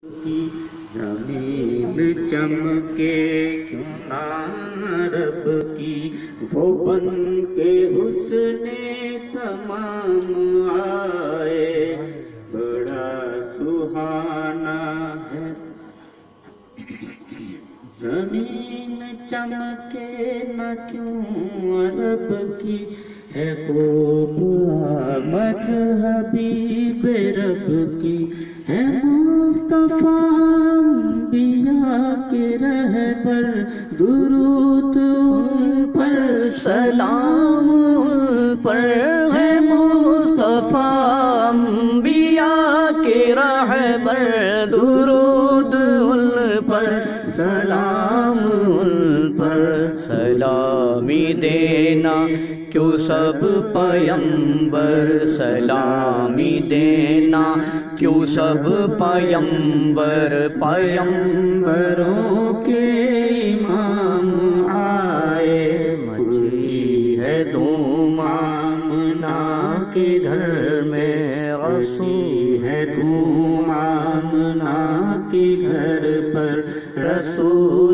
کی زمین چمکے کیوں نہ رب کی، وہ بن کے حسن تمام آئے، بڑا سہانا ہے۔ زمین چمکے نہ کیوں رب کی، ہے خوب آمد حبیب رب کی، ہے مصطفیٰ انبیاء کے رہبر، درود ان پر سلام ان پر، ہے مصطفیٰ انبیاء کے رہبر، درود ان پر سلام ان پر۔ سلامی دینا کیوں سب پیمبر، سلامی دینا کیوں سب پیمبر، پیمبروں کے امام آئے، مچھی ہے دھوم آمنہ کے گھر میں، رسول ہے دھوم آمنہ کے گھر پر، رسول